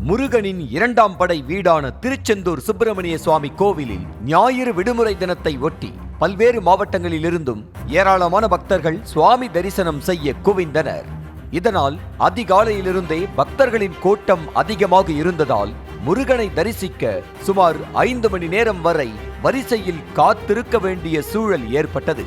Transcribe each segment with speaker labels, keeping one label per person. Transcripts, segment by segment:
Speaker 1: முருகனின் இரண்டாம் படை வீடான திருச்செந்தூர் சுப்பிரமணிய சுவாமி கோவிலில் ஞாயிறு விடுமுறை தினத்தை ஒட்டி பல்வேறு மாவட்டங்களிலிருந்தும் ஏராளமான பக்தர்கள் சுவாமி தரிசனம் செய்ய குவிந்தனர். இதனால் அதிகாலையிலிருந்தே பக்தர்களின் கூட்டம் அதிகமாக இருந்ததால் முருகனை தரிசிக்க சுமார் 5 மணி நேரம் வரை வரிசையில் காத்திருக்க வேண்டிய சூழல் ஏற்பட்டது.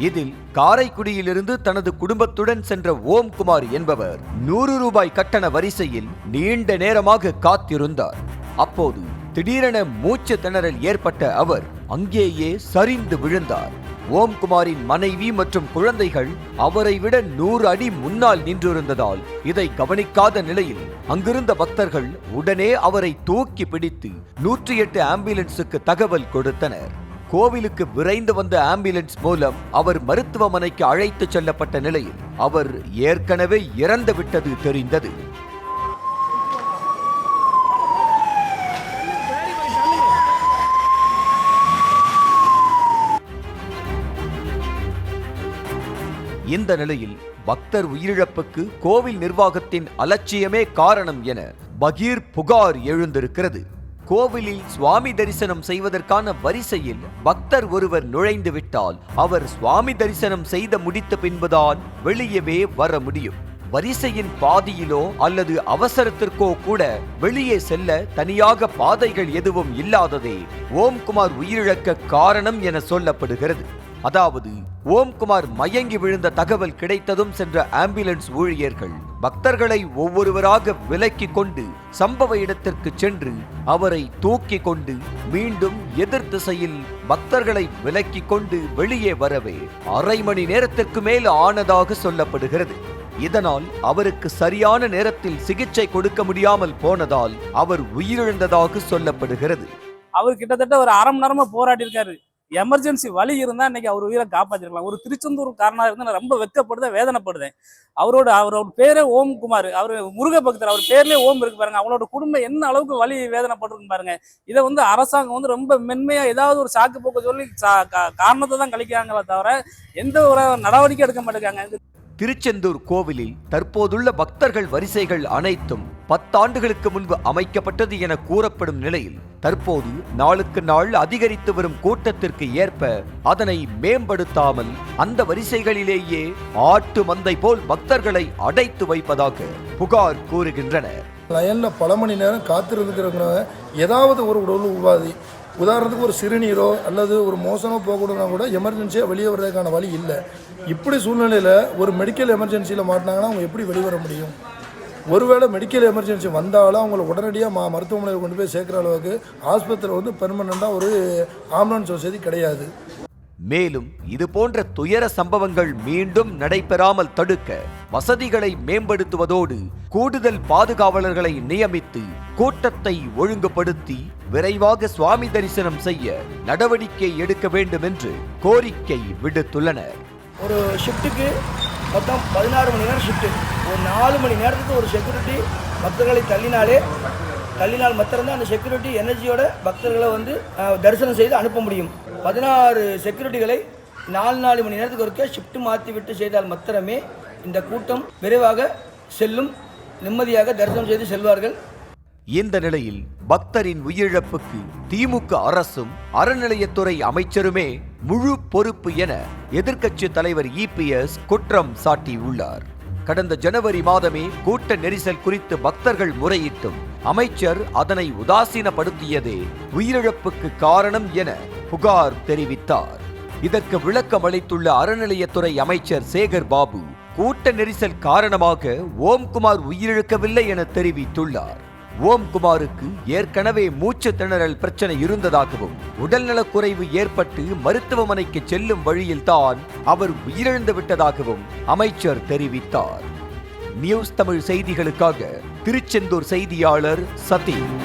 Speaker 1: இதில் காரைக்குடியிலிருந்து தனது குடும்பத்துடன் சென்ற ஓம்குமார் என்பவர் 100 ரூபாய் கட்டண வரிசையில் நீண்ட நேரமாக காத்திருந்தார். அப்போது திடீரென மூச்சு திணறல் ஏற்பட்ட அவர் அங்கேயே சரிந்து விழுந்தார். ஓம்குமாரின் மனைவி மற்றும் குழந்தைகள் அவரை விட 100 அடி முன்னால் நின்றிருந்ததால் இதை கவனிக்காத நிலையில் அங்கிருந்த பக்தர்கள் உடனே அவரை தூக்கி பிடித்து 108 ஆம்புலன்ஸுக்கு தகவல் கொடுத்தனர். கோவிலுக்கு விரைந்து வந்த ஆம்புலன்ஸ் மூலம் அவர் மருத்துவமனைக்கு அழைத்து செல்லப்பட்ட நிலையில் அவர் ஏற்கனவே இறந்து விட்டது தெரிந்தது. இந்த நிலையில் பக்தர் உயிரிழப்புக்கு கோவில் நிர்வாகத்தின் அலட்சியமே காரணம் என பகீர் புகார் எழுந்திருக்கிறது. கோவிலில் சுவாமி தரிசனம் செய்வதற்கான வரிசையில் பக்தர் ஒருவர் நுழைந்து விட்டால் அவர் சுவாமி தரிசனம் செய்து முடித்த பின்புதான் வெளியவே வர முடியும். வரிசையின் பாதியிலோ அல்லது அவசரத்திற்கோ கூட வெளியே செல்ல தனியாக பாதைகள் எதுவும் இல்லாததே ஓம்குமார் உயிரிழக்க காரணம் என சொல்லப்படுகிறது. அதாவது ஓம்குமார் மயங்கி விழுந்த தகவல் கிடைத்ததும் சென்ற ஆம்புலன்ஸ் ஊழியர்கள் பக்தர்களை ஒவ்வொருவராக விலக்கி கொண்டு சம்பவ இடத்திற்கு சென்று அவரை தூக்கி கொண்டு மீண்டும் எதிர் திசையில் பக்தர்களை விலக்கி கொண்டு வெளியே வரவே 1/2 மணி நேரத்திற்கு மேல் ஆனதாக சொல்லப்படுகிறது. இதனால் அவருக்கு சரியான நேரத்தில் சிகிச்சை கொடுக்க முடியாமல் போனதால் அவர் உயிரிழந்ததாக சொல்லப்படுகிறது.
Speaker 2: அவர் கிட்டத்தட்ட ஒரு 1/2 மணி நேரமா போராடி இருக்காரு. எமர்ஜென்சி வழி இருந்தா இன்னைக்கு அவர் உயிரை காப்பாற்றிருக்கலாம். ஒரு திருச்செந்தூர் காரணம் இருந்தா நான் ரொம்ப வெக்கப்படுதேன், வேதனைப்படுதேன். அவரோட பேரே ஓம்குமார், அவர் முருக பக்தர், அவர் பேர்லயே ஓம் இருக்கு பாருங்க. அவங்களோட குடும்பம் என்ன அளவுக்கு வழி வேதனைப்பட்டிருக்கு பாருங்க. இதை அரசாங்கம் ரொம்ப மென்மையா ஏதாவது ஒரு சாக்கு போக்க சொல்லி காரணத்தை தான் கழிக்கிறாங்களே தவிர எந்த ஒரு நடவடிக்கை எடுக்க மாட்டேங்காங்க.
Speaker 1: திருச்செந்தூர் கோவிலில் தற்போதுள்ள பக்தர்கள் வரிசைகள் அனைத்தும் 10 ஆண்டுகளுக்கு முன்பு அமைக்கப்பட்டது என கூறப்படும் நிலையில் தற்போது நாளுக்கு நாள் அதிகரித்து வரும் கூட்டத்திற்கு ஏற்ப அதனை மேம்படுத்தாமல் அந்த வரிசைகளிலேயே ஆட்டு மந்தை போல் பக்தர்களை அடைத்து வைப்பதாக புகார் கூறுகின்றனர்.
Speaker 3: லைன்ல பல மணி நேரம் காத்திருக்கிறவங்க ஏதாவது ஒரு உடல் உபாதி, உதாரணத்துக்கு ஒரு சிறுநீரோ அல்லது ஒரு மோசனோ போகணும்னா கூட எமர்ஜென்சியாக வெளியே வர்றதுக்கான வழி இல்லை. இப்படி சூழ்நிலையில் ஒரு மெடிக்கல் எமர்ஜென்சியில் மாட்டினாங்கன்னா அவங்க எப்படி வெளிவர முடியும்? ஒருவேளை மெடிக்கல் எமர்ஜென்சி வந்தாலும் அவங்கள உடனடியாக மருத்துவமனையில் கொண்டு போய் சேர்க்குற அளவுக்கு ஆஸ்பத்திரியில் பெர்மனண்டாக ஒரு ஆம்புலன்ஸ் வசதி கிடையாது.
Speaker 1: மேலும் இது போன்ற துயர சம்பவங்கள் மீண்டும் நடைபெறாமல் தடுக்க வசதிகளை மேம்படுத்துவதோடு கூடுதல் பாதுகாவலர்களை நியமித்து கூட்டத்தை ஒழுங்குபடுத்தி விரைவாக சுவாமி தரிசனம் செய்ய நடவடிக்கை எடுக்க வேண்டும் என்று கோரிக்கை விடுத்துள்ளனர்.
Speaker 4: ஒரு ஷிஃப்ட்டுக்கு மொத்தம் 16 மணி நேரம் ஷிஃப்ட்டு. ஒரு 4 மணி நேரத்துக்கு ஒரு செக்யூரிட்டி பக்தர்களை தள்ளினால் மாத்திரம்தான் அந்த செக்யூரிட்டி எனர்ஜியோட பக்தர்களை தரிசனம் செய்து அனுப்ப முடியும். 16 செக்யூரிட்டிகளை 4 மணி நேரத்துக்கு ஒருக்க ஷிஃப்ட் மாற்றி விட்டு செய்தால் மாத்திரமே இந்த கூட்டம் விரைவாக செல்லும், நிம்மதியாக தரிசனம் செய்து செல்வார்கள்.
Speaker 1: இந்த நிலையில் பக்தரின் உயிரிழப்புக்கு திமுக அரசும் அறநிலையத்துறை அமைச்சருமே முழு பொறுப்பு என எதிர்க்கட்சி தலைவர் EPS குற்றம் சாட்டியுள்ளார். கடந்த ஜனவரி மாதமே கூட்ட நெரிசல் குறித்து பக்தர்கள் முறையிட்டும் அமைச்சர் அதனை உதாசீனப்படுத்தியதே உயிரிழப்புக்கு காரணம் என புகார் தெரிவித்தார். இதற்கு விளக்கம் அளித்துள்ள அறநிலையத்துறை அமைச்சர் சேகர் பாபு கூட்ட நெரிசல் காரணமாக ஓம்குமார் உயிரிழக்கவில்லை என தெரிவித்துள்ளார். ஓம்குமாருக்கு ஏற்கனவே மூச்சு திணறல் பிரச்சனை இருந்ததாகவும் உடல்நலக்குறைவு ஏற்பட்டு மருத்துவமனைக்கு செல்லும் வழியில்தான் அவர் உயிரிழந்து விட்டதாகவும் அமைச்சர் தெரிவித்தார். நியூஸ் தமிழ் செய்திகளுக்காக திருச்செந்தூர் செய்தியாளர் சதீஷ்.